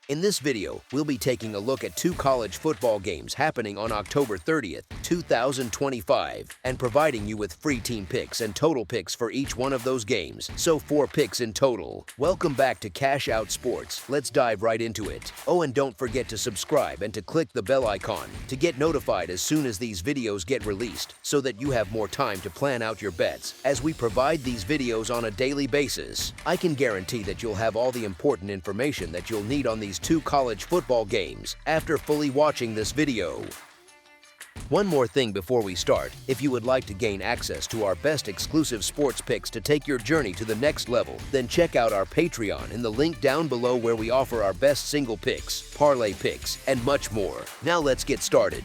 In this video, we'll be taking a look at 2 college football games happening on October 30th, 2025, and providing you with free team picks and total picks for each one of those games, so 4 picks in total. Welcome back to Cash Out Sports. Let's dive right into it. Oh, and don't forget to subscribe and to click the bell icon to get notified as soon as these videos get released, so that you have more time to plan out your bets as we provide these videos on a daily basis. I can guarantee that you'll have all the important information that you'll need on these 2 college football games after fully watching this video. One more thing before we start, if you would like to gain access to our best exclusive sports picks to take your journey to the next level, then check out our Patreon in the link down below where we offer our best single picks, parlay picks, and much more. Now let's get started.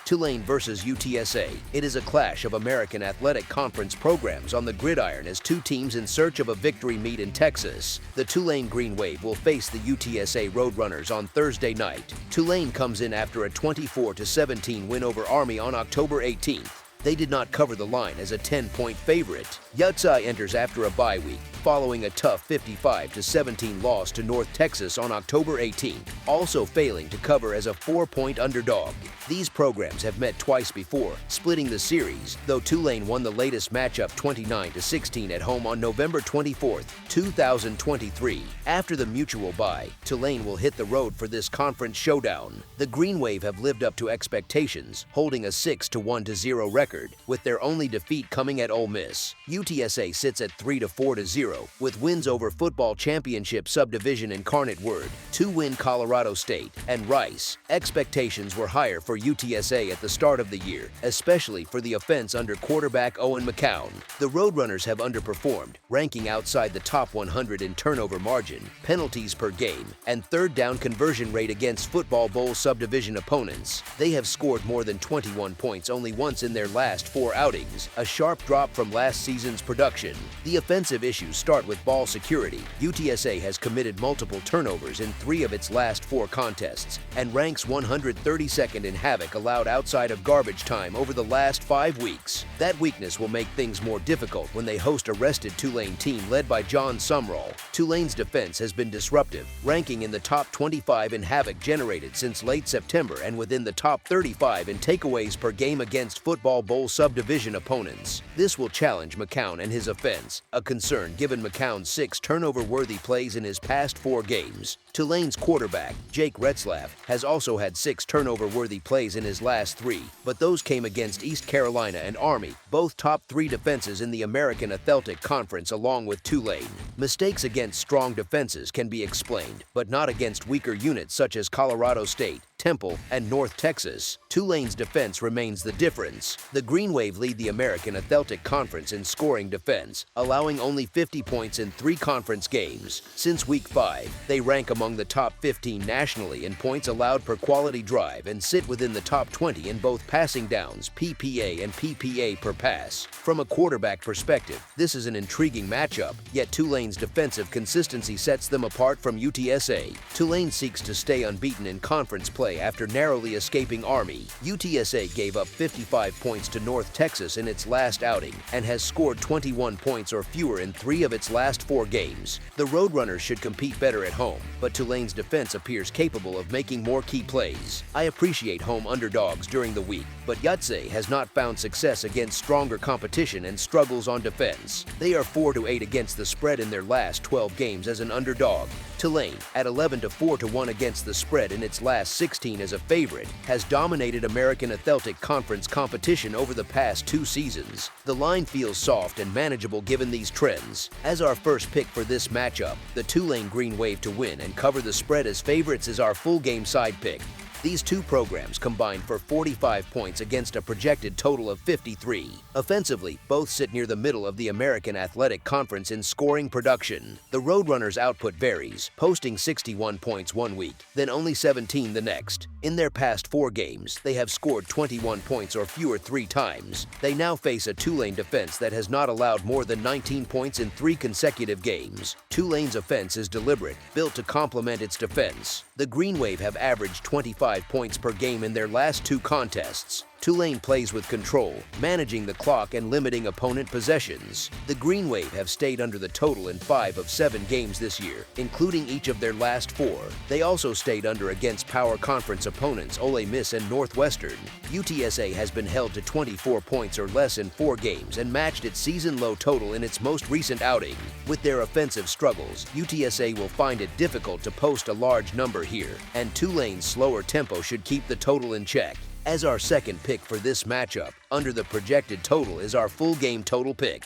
Tulane versus UTSA. It is a clash of American Athletic Conference programs on the gridiron as 2 teams in search of a victory meet in Texas. The Tulane Green Wave will face the UTSA Roadrunners on Thursday night. Tulane comes in after a 24-17 win over Army on October 18th. They did not cover the line as a 10-point favorite. UTSA enters after a bye week, following a tough 55-17 loss to North Texas on October 18th, also failing to cover as a 4-point underdog. These programs have met twice before, splitting the series, though Tulane won the latest matchup 29-16 at home on November 24, 2023. After the mutual bye, Tulane will hit the road for this conference showdown. The Green Wave have lived up to expectations, holding a 6-1-0 record, with their only defeat coming at Ole Miss. UTSA sits at 3-4-0, with wins over football championship subdivision Incarnate Word, 2-win Colorado State, and Rice. Expectations were higher for UTSA at the start of the year, especially for the offense under quarterback Owen McCown. The Roadrunners have underperformed, ranking outside the top 100 in turnover margin, penalties per game, and third down conversion rate against Football Bowl subdivision opponents. They have scored more than 21 points only once in their last 4 outings, a sharp drop from last season's production. The offensive issues start with ball security. UTSA has committed multiple turnovers in 3 of its last 4 contests and ranks 132nd in havoc allowed outside of garbage time over the last 5 weeks. That weakness will make things more difficult when they host a rested Tulane team led by John Sumrall. Tulane's defense has been disruptive, ranking in the top 25 in havoc generated since late September and within the top 35 in takeaways per game against Football Bowl subdivision opponents. This will challenge McCown and his offense, a concern given McCown's 6 turnover-worthy plays in his past 4 games. Tulane's quarterback, Jake Retzlaff, has also had 6 turnover-worthy plays in his last 3, but those came against East Carolina and Army, both top 3 defenses in the American Athletic Conference along with Tulane. Mistakes against strong defenses can be explained, but not against weaker units such as Colorado State, Temple, and North Texas. Tulane's defense remains the difference. The Green Wave lead the American Athletic Conference in scoring defense, allowing only 50 points in 3 conference games. Since Week 5, they rank among the top 15 nationally in points allowed per quality drive and sit within the top 20 in both passing downs, PPA, and PPA per pass. From a quarterback perspective, this is an intriguing matchup, yet Tulane's defensive consistency sets them apart from UTSA. Tulane seeks to stay unbeaten in conference play after narrowly escaping Army. UTSA gave up 55 points to North Texas in its last outing and has scored 21 points or fewer in 3 of its last 4 games. The Roadrunners should compete better at home, but Tulane's defense appears capable of making more key plays. I appreciate home underdogs during the week, but UTSA has not found success against stronger competition and struggles on defense. They are 4-8 against the spread in their last 12 games as an underdog. Tulane, at 11-4-1 against the spread in its last 16 as a favorite, has dominated American Athletic Conference competition over the past 2 seasons. The line feels soft and manageable given these trends. As our first pick for this matchup, the Tulane Green Wave to win and cover the spread as favorites is our full game side pick. These 2 programs combined for 45 points against a projected total of 53. Offensively, both sit near the middle of the American Athletic Conference in scoring production. The Roadrunners' output varies, posting 61 points one week, then only 17 the next. In their past 4 games, they have scored 21 points or fewer 3 times. They now face a Tulane defense that has not allowed more than 19 points in 3 consecutive games. Tulane's offense is deliberate, built to complement its defense. The Green Wave have averaged 25 points per game in their last 2 contests. Tulane plays with control, managing the clock and limiting opponent possessions. The Green Wave have stayed under the total in 5 of 7 games this year, including each of their last 4. They also stayed under against power conference opponents Ole Miss and Northwestern. UTSA has been held to 24 points or less in 4 games and matched its season-low total in its most recent outing. With their offensive struggles, UTSA will find it difficult to post a large number here, and Tulane's slower tempo should keep the total in check. As our second pick for this matchup, under the projected total is our full game total pick.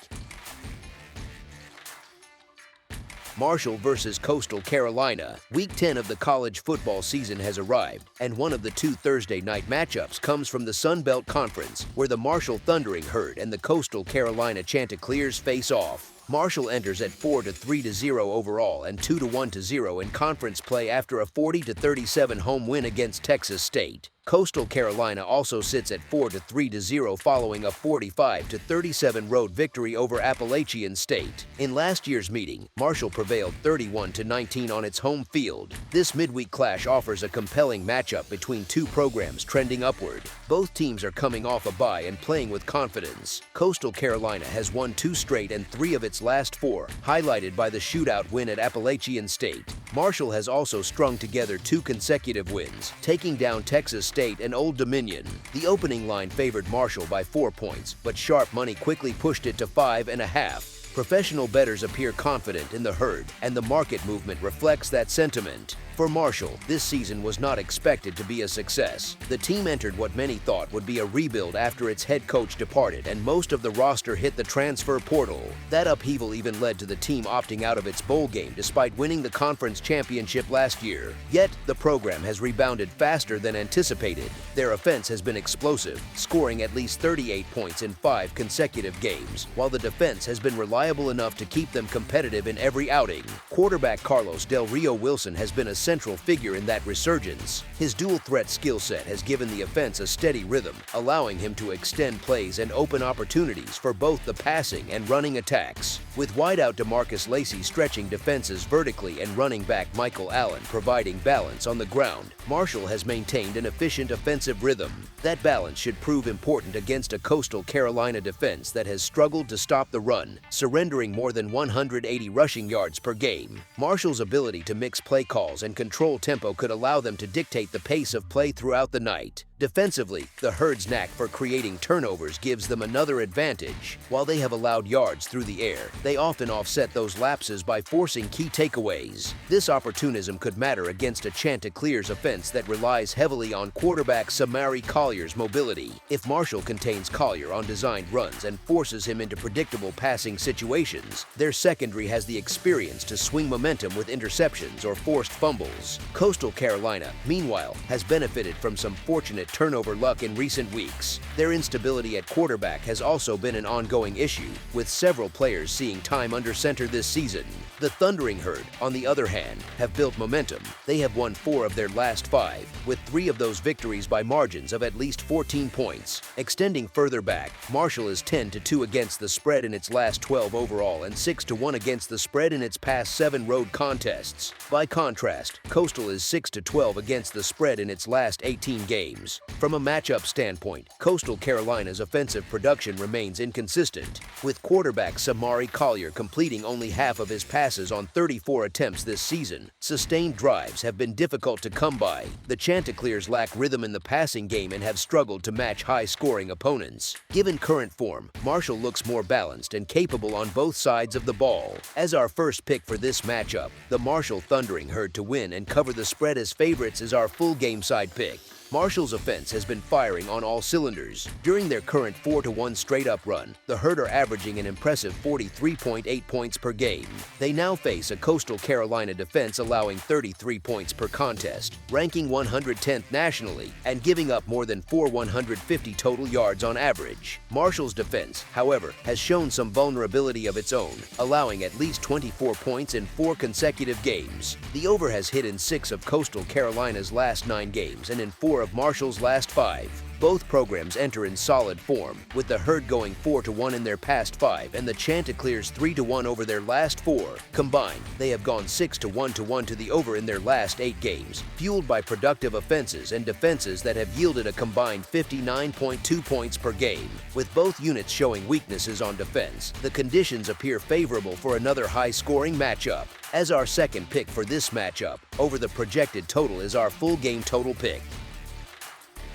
Marshall versus Coastal Carolina. Week 10 of the college football season has arrived, and one of the 2 Thursday night matchups comes from the Sun Belt Conference, where the Marshall Thundering Herd and the Coastal Carolina Chanticleers face off. Marshall enters at 4-3-0 overall and 2-1-0 in conference play after a 40-37 home win against Texas State. Coastal Carolina also sits at 4-3-0 following a 45-37 road victory over Appalachian State. In last year's meeting, Marshall prevailed 31-19 on its home field. This midweek clash offers a compelling matchup between 2 programs trending upward. Both teams are coming off a bye and playing with confidence. Coastal Carolina has won 2 straight and 3 of its last 4, highlighted by the shootout win at Appalachian State. Marshall has also strung together 2 consecutive wins, taking down Texas State and Old Dominion. The opening line favored Marshall by 4 points, but sharp money quickly pushed it to 5.5. Professional bettors appear confident in the herd, and the market movement reflects that sentiment. For Marshall, this season was not expected to be a success. The team entered what many thought would be a rebuild after its head coach departed and most of the roster hit the transfer portal. That upheaval even led to the team opting out of its bowl game despite winning the conference championship last year. Yet, the program has rebounded faster than anticipated. Their offense has been explosive, scoring at least 38 points in 5 consecutive games, while the defense has been reliable enough to keep them competitive in every outing. Quarterback Carlos Del Rio Wilson has been a central figure in that resurgence. His dual-threat skill set has given the offense a steady rhythm, allowing him to extend plays and open opportunities for both the passing and running attacks. With wideout DeMarcus Lacey stretching defenses vertically and running back Michael Allen providing balance on the ground, Marshall has maintained an efficient offensive rhythm. That balance should prove important against a Coastal Carolina defense that has struggled to stop the run, surrendering more than 180 rushing yards per game. Marshall's ability to mix play calls and control tempo could allow them to dictate the pace of play throughout the night. Defensively, the Herd's knack for creating turnovers gives them another advantage. While they have allowed yards through the air, they often offset those lapses by forcing key takeaways. This opportunism could matter against a Chanticleers offense that relies heavily on quarterback Samari Collier's mobility. If Marshall contains Collier on designed runs and forces him into predictable passing situations, their secondary has the experience to swing momentum with interceptions or forced fumbles. Coastal Carolina, meanwhile, has benefited from some fortunate turnover luck in recent weeks. Their instability at quarterback has also been an ongoing issue, with several players seeing time under center this season. The Thundering Herd, on the other hand, have built momentum. They have won 4 of their last 5, with 3 of those victories by margins of at least 14 points. Extending further back, Marshall is 10-2 against the spread in its last 12 overall and 6-1 against the spread in its past 7 road contests. By contrast, Coastal is 6-12 against the spread in its last 18 games. From a matchup standpoint, Coastal Carolina's offensive production remains inconsistent, with quarterback Samari Collier completing only half of his passes on 34 attempts this season. Sustained drives have been difficult to come by. The Chanticleers lack rhythm in the passing game and have struggled to match high-scoring opponents. Given current form, Marshall looks more balanced and capable on both sides of the ball. As our first pick for this matchup, the Marshall Thundering Herd to win and cover the spread as favorites is our full game side pick. Marshall's offense has been firing on all cylinders. During their current 4-1 straight-up run, the Herd are averaging an impressive 43.8 points per game. They now face a Coastal Carolina defense allowing 33 points per contest, ranking 110th nationally, and giving up more than 150 total yards on average. Marshall's defense, however, has shown some vulnerability of its own, allowing at least 24 points in 4 consecutive games. The over has hit in 6 of Coastal Carolina's last 9 games and in 4 of Marshall's last 5. Both programs enter in solid form, with the Herd going 4-1 in their past 5 and the Chanticleers 3-1 over their last 4. Combined, they have gone 6-1 to the over in their last 8 games, fueled by productive offenses and defenses that have yielded a combined 59.2 points per game. With both units showing weaknesses on defense, the conditions appear favorable for another high-scoring matchup. As our second pick for this matchup, over the projected total is our full game total pick.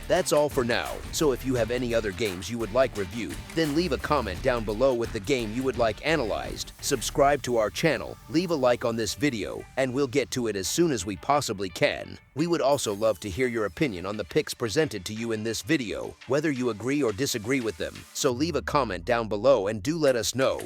That's all for now, so if you have any other games you would like reviewed, then leave a comment down below with the game you would like analyzed, subscribe to our channel, leave a like on this video, and we'll get to it as soon as we possibly can. We would also love to hear your opinion on the picks presented to you in this video, whether you agree or disagree with them, so leave a comment down below and do let us know.